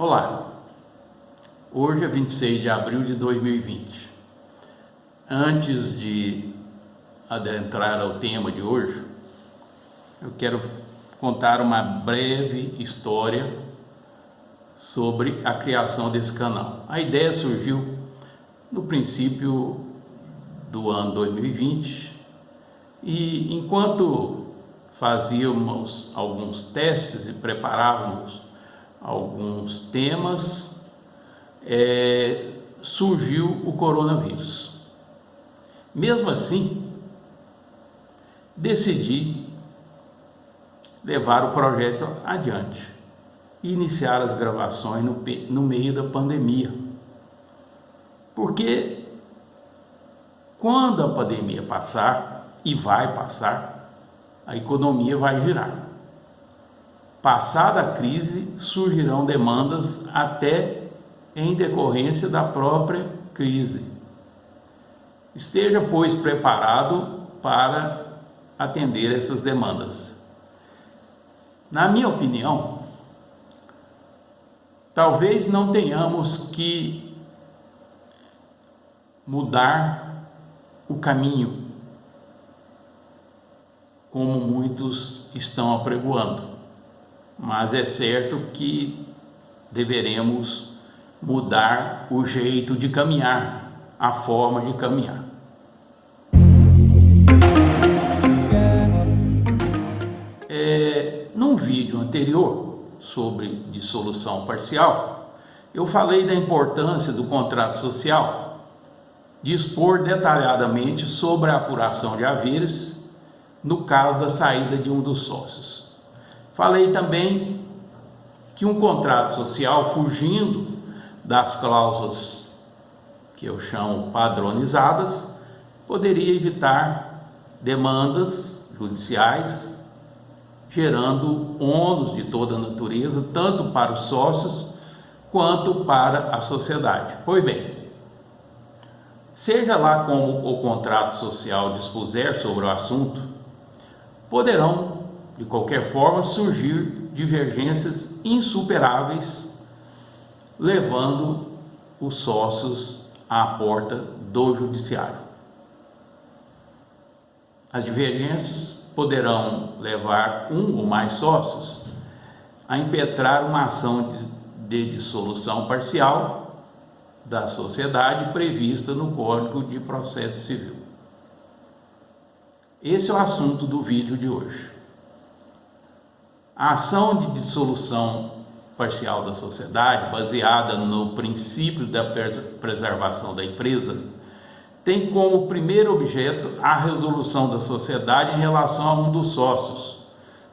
Olá, hoje é 26 de abril de 2020. Antes de adentrar ao tema de hoje, eu quero contar uma breve história sobre a criação desse canal. A ideia surgiu no princípio do ano 2020 e enquanto fazíamos alguns testes e preparávamos alguns temas, surgiu o coronavírus. Mesmo assim, decidi levar o projeto adiante e iniciar as gravações no meio da pandemia. Porque quando a pandemia passar, e vai passar, a economia vai girar. Passada a crise, surgirão demandas até em decorrência da própria crise. Esteja, pois, preparado para atender essas demandas. Na minha opinião, talvez não tenhamos que mudar o caminho, como muitos estão apregoando. Mas é certo que deveremos mudar o jeito de caminhar, a forma de caminhar. Num vídeo anterior sobre dissolução parcial, eu falei da importância do contrato social, dispor detalhadamente sobre a apuração de haveres no caso da saída de um dos sócios. Falei também que um contrato social, fugindo das cláusulas que eu chamo padronizadas, poderia evitar demandas judiciais, gerando ônus de toda a natureza, tanto para os sócios quanto para a sociedade. Pois bem, seja lá como o contrato social dispuser sobre o assunto, poderão de qualquer forma surgir divergências insuperáveis, levando os sócios à porta do judiciário. As divergências poderão levar um ou mais sócios a impetrar uma ação de dissolução parcial da sociedade prevista no Código de Processo Civil. Esse é o assunto do vídeo de hoje. A ação de dissolução parcial da sociedade, baseada no princípio da preservação da empresa, tem como primeiro objeto a resolução da sociedade em relação a um dos sócios,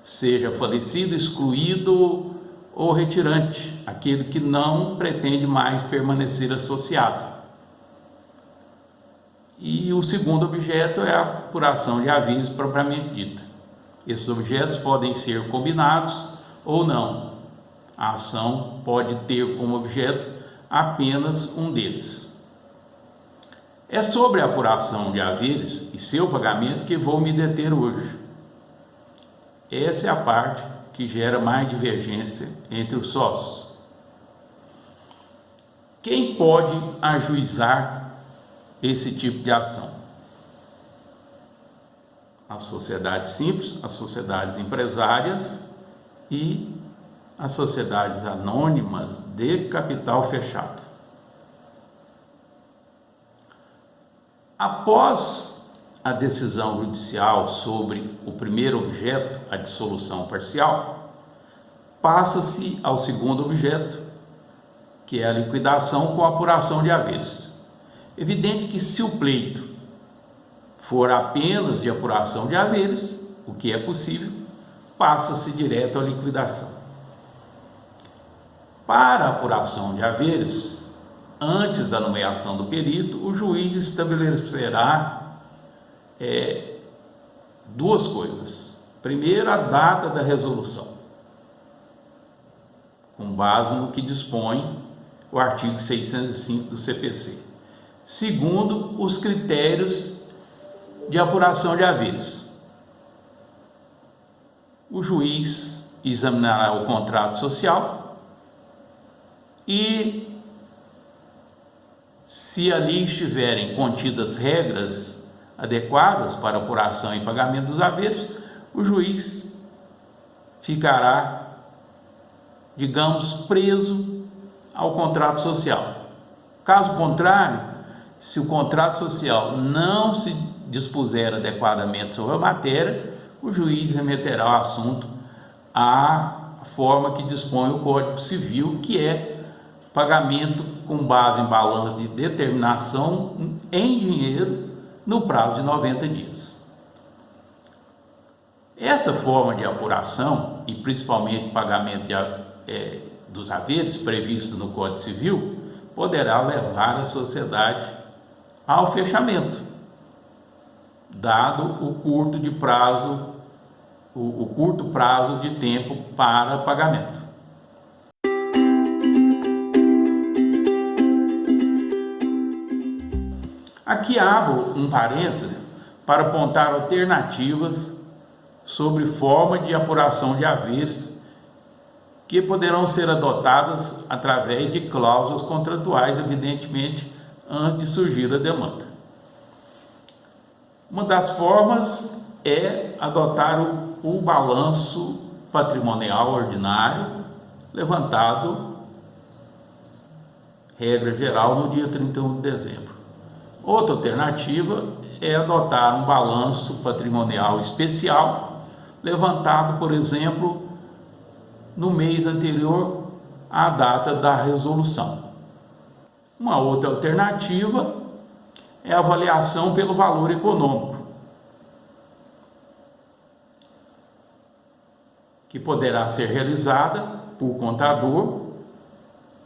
seja falecido, excluído ou retirante, aquele que não pretende mais permanecer associado. E o segundo objeto é a apuração de haveres propriamente dita. Esses objetos podem ser combinados ou não. A ação pode ter como objeto apenas um deles. É sobre a apuração de haveres e seu pagamento que vou me deter hoje. Essa é a parte que gera mais divergência entre os sócios. Quem pode ajuizar esse tipo de ação? As sociedades simples, as sociedades empresárias e as sociedades anônimas de capital fechado. Após a decisão judicial sobre o primeiro objeto, a dissolução parcial, passa-se ao segundo objeto, que é a liquidação com apuração de haveres. Evidente que se o pleito for apenas de apuração de haveres, o que é possível, passa-se direto à liquidação. Para a apuração de haveres, antes da nomeação do perito, o juiz estabelecerá duas coisas. Primeiro, a data da resolução, com base no que dispõe o artigo 605 do CPC. Segundo, os critérios de apuração de haveres. O juiz examinará o contrato social e se ali estiverem contidas regras adequadas para apuração e pagamento dos haveres, o juiz ficará, digamos, preso ao contrato social. Caso contrário, se o contrato social não se dispuser adequadamente sobre a matéria, o juiz remeterá o assunto à forma que dispõe o Código Civil, que é pagamento com base em balanço de determinação em dinheiro no prazo de 90 dias. Essa forma de apuração, e principalmente pagamento dos haveres previsto no Código Civil, poderá levar a sociedade ao fechamento, dado o curto prazo de tempo para pagamento. Aqui abro um parêntese para apontar alternativas sobre forma de apuração de haveres que poderão ser adotadas através de cláusulas contratuais, evidentemente, antes de surgir a demanda. Uma das formas é adotar o balanço patrimonial ordinário, levantado, regra geral, no dia 31 de dezembro. Outra alternativa é adotar um balanço patrimonial especial, levantado, por exemplo, no mês anterior à data da resolução. Uma outra alternativa é a avaliação pelo valor econômico, que poderá ser realizada por contador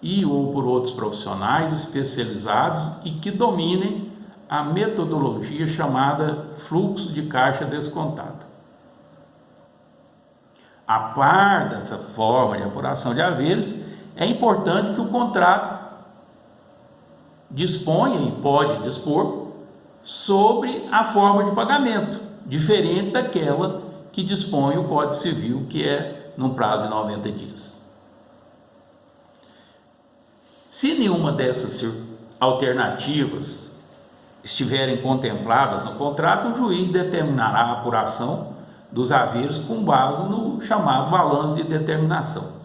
e ou por outros profissionais especializados e que dominem a metodologia chamada fluxo de caixa descontado. A par dessa forma de apuração de haveres, é importante que o contrato disponha e pode dispor sobre a forma de pagamento, diferente daquela que dispõe o Código Civil, que é no prazo de 90 dias. Se nenhuma dessas alternativas estiverem contempladas no contrato, o juiz determinará a apuração dos haveres com base no chamado balanço de determinação.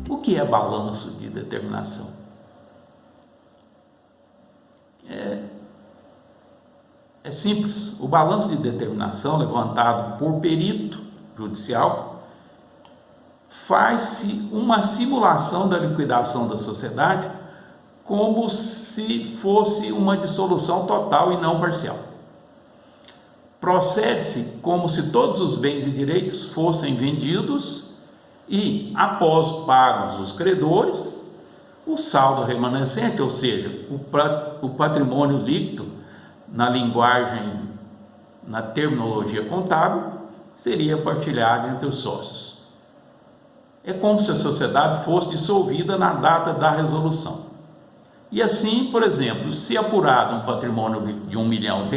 O que é balanço de determinação? É simples. O balanço de determinação levantado por perito judicial faz-se uma simulação da liquidação da sociedade como se fosse uma dissolução total e não parcial. Procede-se como se todos os bens e direitos fossem vendidos e, após pagos os credores, o saldo remanescente, ou seja, o patrimônio líquido, na terminologia contábil, seria partilhado entre os sócios. É como se a sociedade fosse dissolvida na data da resolução. E assim, por exemplo, se apurado um patrimônio de R$1 milhão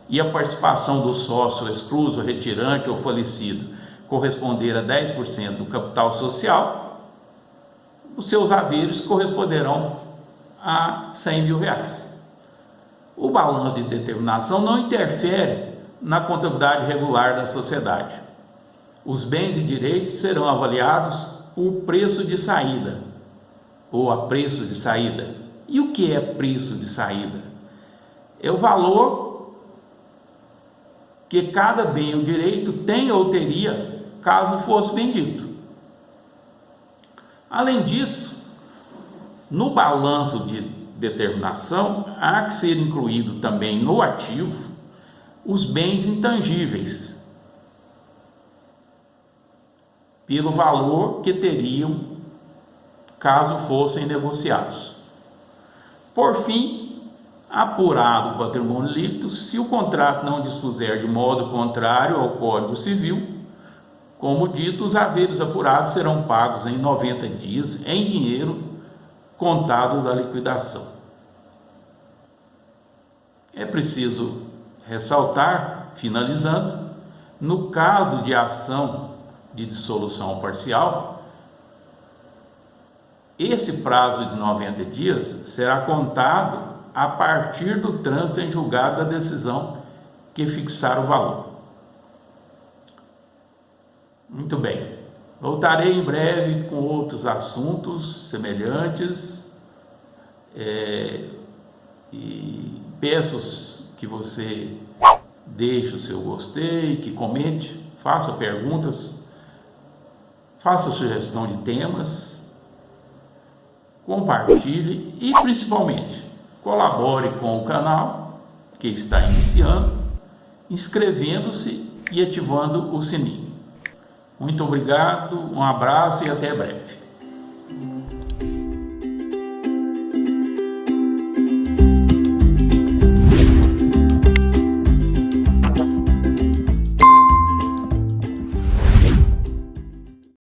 e a participação do sócio excluso, retirante ou falecido corresponder a 10% do capital social, os seus haveres corresponderão a R$100 mil. O balanço de determinação não interfere na contabilidade regular da sociedade. Os bens e direitos serão avaliados por preço de saída ou a preço de saída. E o que é preço de saída? É o valor que cada bem ou direito tem ou teria caso fosse vendido. Além disso, no balanço de determinação, há que ser incluído também no ativo os bens intangíveis, pelo valor que teriam caso fossem negociados. Por fim, apurado o patrimônio líquido, se o contrato não dispuser de modo contrário ao Código Civil, como dito, os haveres apurados serão pagos em 90 dias em dinheiro contado da liquidação. É preciso ressaltar, finalizando, No caso de ação de dissolução parcial, esse prazo de 90 dias será contado a partir do trânsito em julgado da decisão que fixar o valor. Muito bem. Voltarei em breve com outros assuntos semelhantes e peço que você deixe o seu gostei, que comente, faça perguntas, faça sugestão de temas, compartilhe e principalmente colabore com o canal que está iniciando, inscrevendo-se e ativando o sininho. Muito obrigado, um abraço e até breve.